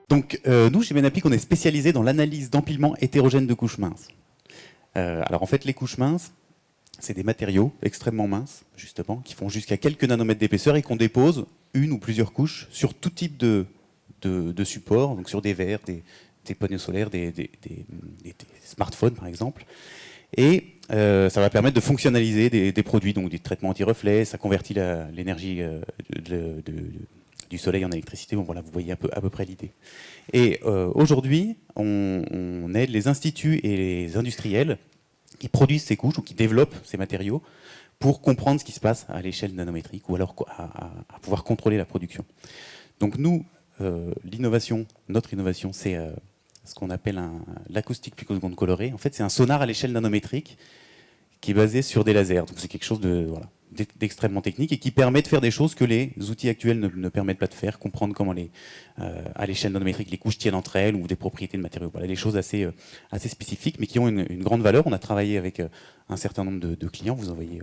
Donc, nous, chez Menapic, on est spécialisé dans l'analyse d'empilement hétérogène de couches minces. Alors, en fait, les couches minces, c'est des matériaux extrêmement minces, justement, qui font jusqu'à quelques nanomètres d'épaisseur et qu'on dépose une ou plusieurs couches sur tout type de support, donc sur des verres, des panneaux solaires, des smartphones, par exemple. Et ça va permettre de fonctionnaliser des produits, donc des traitements anti-reflets, ça convertit l'énergie du soleil en électricité. Bon, voilà, vous voyez à peu près l'idée. Et aujourd'hui, on aide les instituts et les industriels qui produisent ces couches ou qui développent ces matériaux pour comprendre ce qui se passe à l'échelle nanométrique ou alors à pouvoir contrôler la production. Donc nous, notre innovation, c'est ce qu'on appelle l'acoustique picoseconde colorée. En fait, c'est un sonar à l'échelle nanométrique qui est basé sur des lasers. Donc c'est quelque chose d'extrêmement technique et qui permet de faire des choses que les outils actuels ne permettent pas de faire, comprendre comment à l'échelle nanométrique les couches tiennent entre elles ou des propriétés de matériaux. Voilà, des choses assez spécifiques mais qui ont une grande valeur. On a travaillé avec un certain nombre de clients, vous en voyez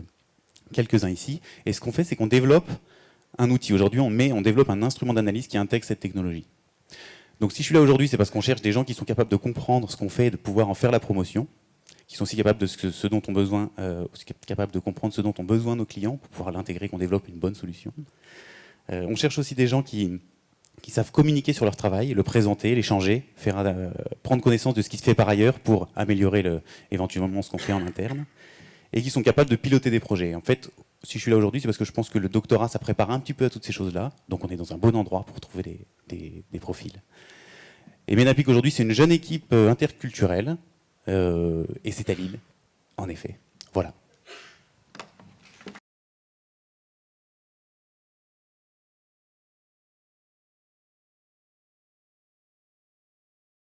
quelques-uns ici. Et ce qu'on fait, c'est qu'on développe un outil. Aujourd'hui, on développe un instrument d'analyse qui intègre cette technologie. Donc si je suis là aujourd'hui, c'est parce qu'on cherche des gens qui sont capables de comprendre ce qu'on fait et de pouvoir en faire la promotion, qui sont aussi capables de ce dont ont besoin, capables de comprendre ce dont ont besoin nos clients pour pouvoir l'intégrer, qu'on développe une bonne solution. On cherche aussi des gens qui savent communiquer sur leur travail, le présenter, l'échanger, prendre connaissance de ce qui se fait par ailleurs pour améliorer éventuellement ce qu'on fait en interne, et qui sont capables de piloter des projets. En fait, si je suis là aujourd'hui, c'est parce que je pense que le doctorat, ça prépare un petit peu à toutes ces choses-là, donc on est dans un bon endroit pour trouver des profils. Et Menapic aujourd'hui, c'est une jeune équipe interculturelle, et c'est à Lille, en effet. Voilà.